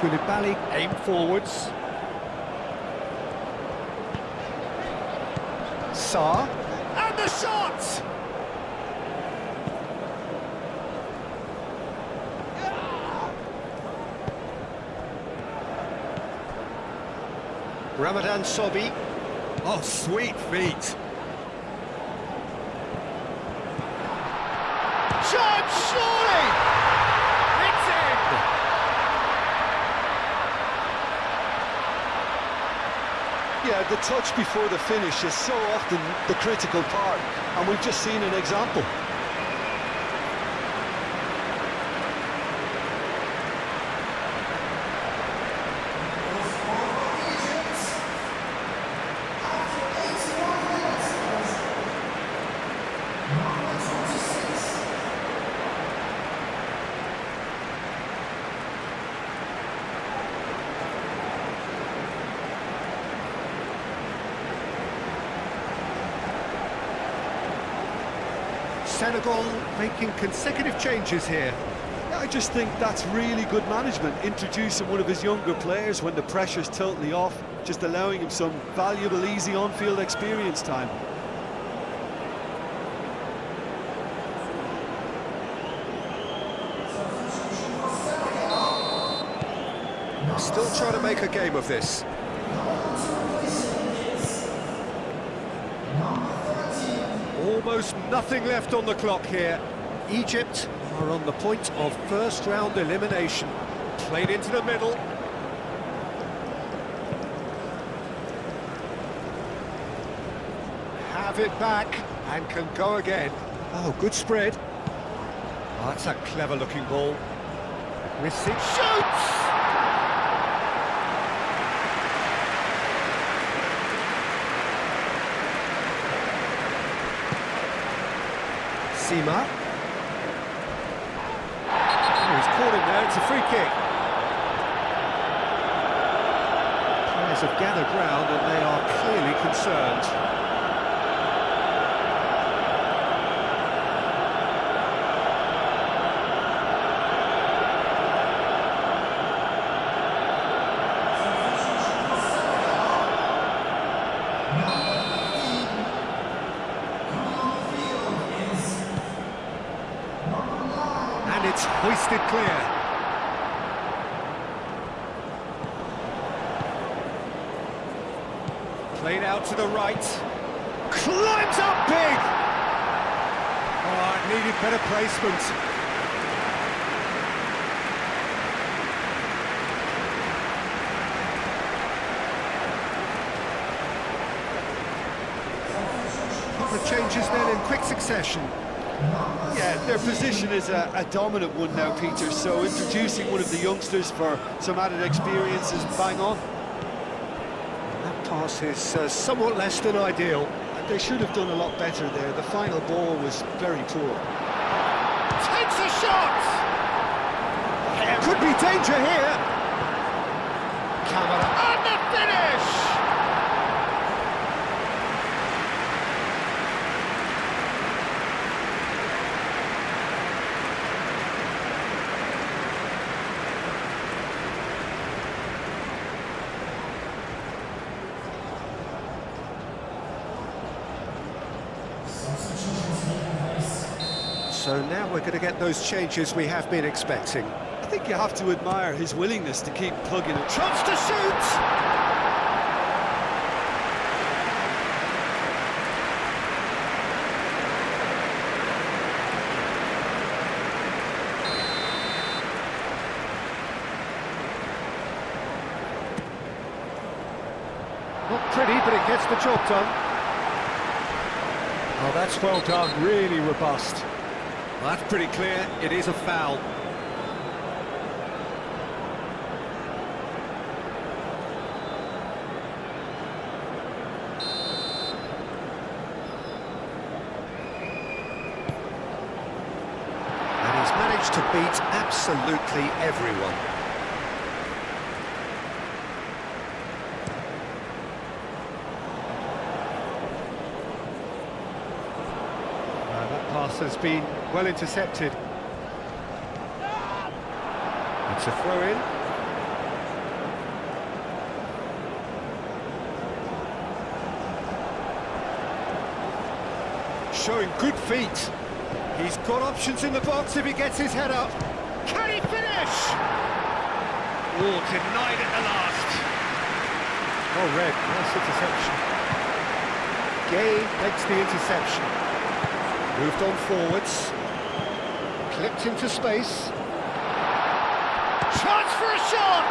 Koulibaly aim forwards. Sarr. And the shot! Ramadan Sobhi. Oh, sweet feet. Chance, surely! It's in! Yeah, the touch before the finish is so often the critical part, and we've just seen an example. Senegal making consecutive changes here. I just think that's really good management, introducing one of his younger players when the pressure's totally off, just allowing him some valuable, easy on-field experience time. Still trying to make a game of this. Almost nothing left on the clock here. Egypt are on the point of first-round elimination. Played into the middle. Have it back and can go again. Oh, good spread. Oh, that's a clever-looking ball. Rissi shoots! Sima. Oh, he's caught him there, it's a free kick. Players have gathered round and they are clearly concerned. And it's hoisted clear. Played out to the right. Climbs up big! Oh, it needed better placement. Couple of changes then in quick succession. Yeah, their position is a dominant one now, Peter, so introducing one of the youngsters for some added experience is bang on. That pass is somewhat less than ideal. They should have done a lot better there. The final ball was very poor. Takes a shot! Could be danger here. Camera. And the finish! So now we're going to get those changes we have been expecting. I think you have to admire his willingness to keep plugging it. Chance to shoot! Not pretty, but it gets the job done. Oh, that's well done, really robust. Well, that's pretty clear, it is a foul. And he's managed to beat absolutely everyone. Pass has been well intercepted. It's a throw-in. Showing good feet. He's got options in the box if he gets his head up. Can he finish? Oh, denied at the last. Oh, red. Nice interception. Gay makes the interception. Moved on forwards, clipped into space. Chance for a shot!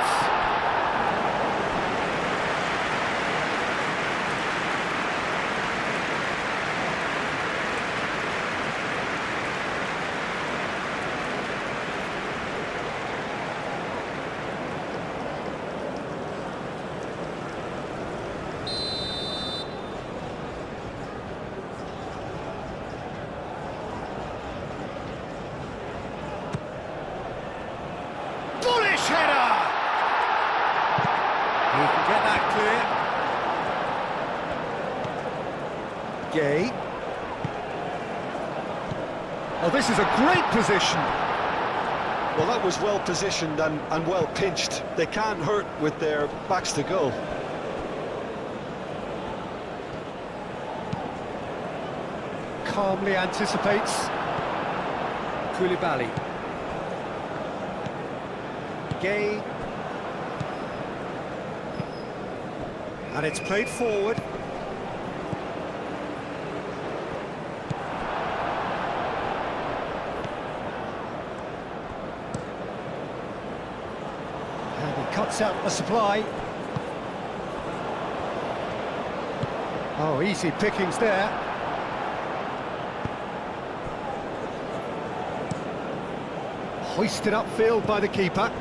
Header! He can get that clear. Gay. Oh, this is a great position. Well, that was well positioned and well pinched. They can't hurt with their backs to goal. Calmly anticipates. Koulibaly. Gay. And it's played forward. And he cuts out the supply. Oh, easy pickings there. Hoisted upfield by the keeper.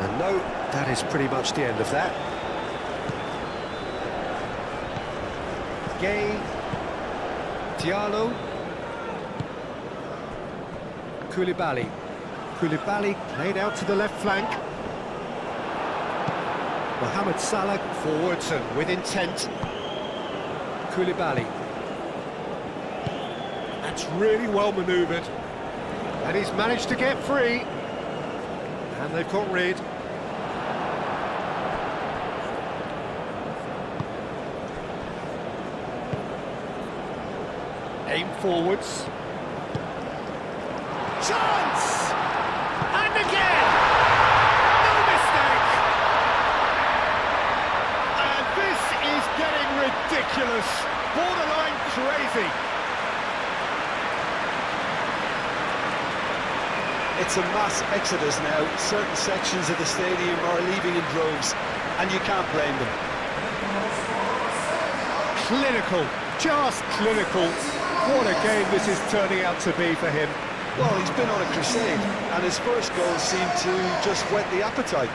And no, that is pretty much the end of that. Gay, Diallo, Koulibaly. Koulibaly played out to the left flank. Mohamed Salah forwards and with intent. Koulibaly. That's really well manoeuvred. And he's managed to get free. And they've got rid. Aim forwards. Chance! And again! No mistake! And this is getting ridiculous. Borderline crazy. It's a mass exodus now. Certain sections of the stadium are leaving in droves, and you can't blame them. Clinical, just clinical. What a game this is turning out to be for him. Well, he's been on a crusade, and his first goal seemed to just whet the appetite.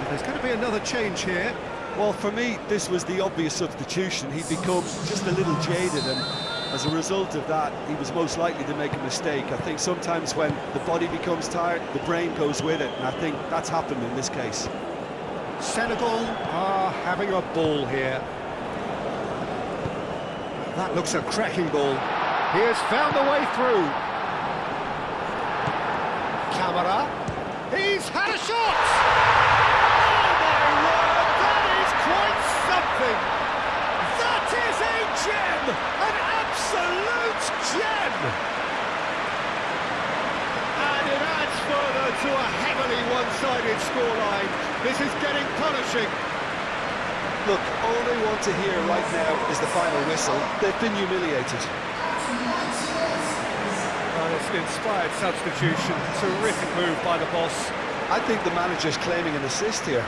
There's going to be another change here. Well, for me, this was the obvious substitution. He'd become just a little jaded, and as a result of that, he was most likely to make a mistake. I think sometimes when the body becomes tired, the brain goes with it, and I think that's happened in this case. Senegal are having a ball here. That looks a cracking ball. He has found a way through. Camera. He's had a shot! Something. That is a gem! An absolute gem! And it adds further to a heavily one-sided scoreline. This is getting punishing. Look, all they want to hear right now is the final whistle. They've been humiliated. Well, it's an inspired substitution. Terrific move by the boss. I think the manager's claiming an assist here.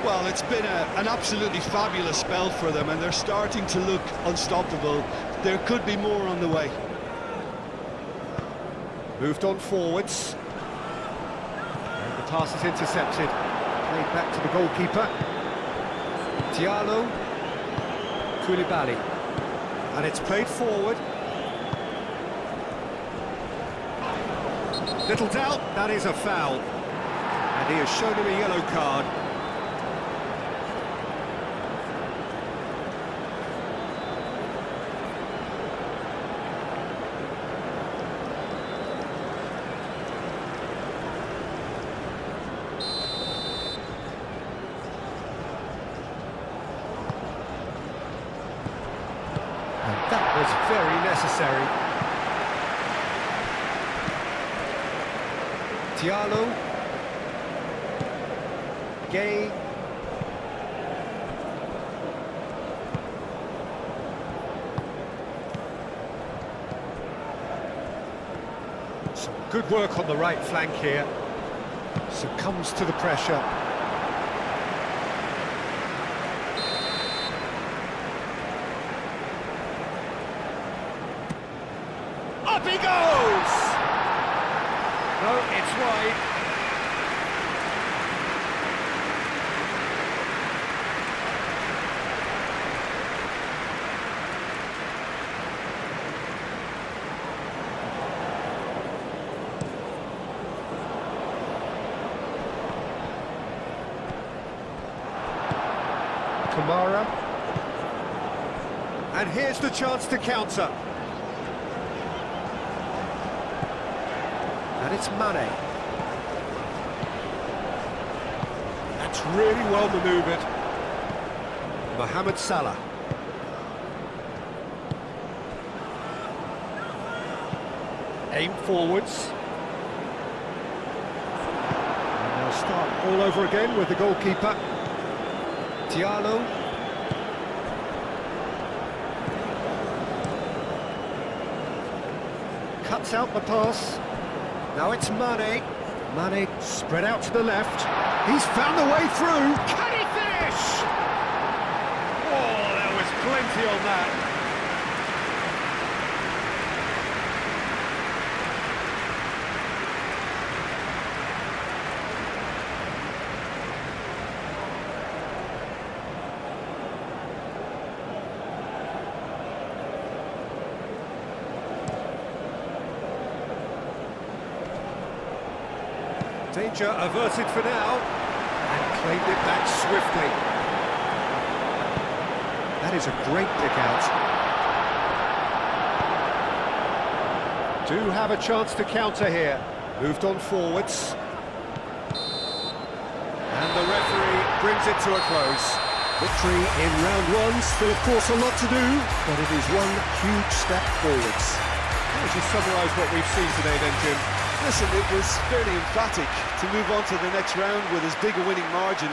Well, it's been an absolutely fabulous spell for them, and they're starting to look unstoppable. There could be more on the way. Moved on forwards. And the pass is intercepted. Played back to the goalkeeper. Diallo. Koulibaly. And it's played forward. Little doubt, that is a foul. And he has shown him a yellow card. That was very necessary. Diallo. Gay. Some good work on the right flank here. Succumbs to the pressure. Up he goes! No, it's wide. Kamara. And here's the chance to counter. And it's Mane. That's really well manoeuvred. Mohamed Salah. Aim forwards. And they'll start all over again with the goalkeeper. Diallo. Cuts out the pass. Now it's Mane. Mane spread out to the left. He's found the way through. Can he finish? Oh, there was plenty on that. Danger averted for now, and claimed it back swiftly. That is a great pick out. Do have a chance to counter here. Moved on forwards. And the referee brings it to a close. Victory in round one, still of course a lot to do, but it is one huge step forwards. How would you summarise what we've seen today then, Jim? Listen, it was fairly emphatic to move on to the next round with as big a winning margin.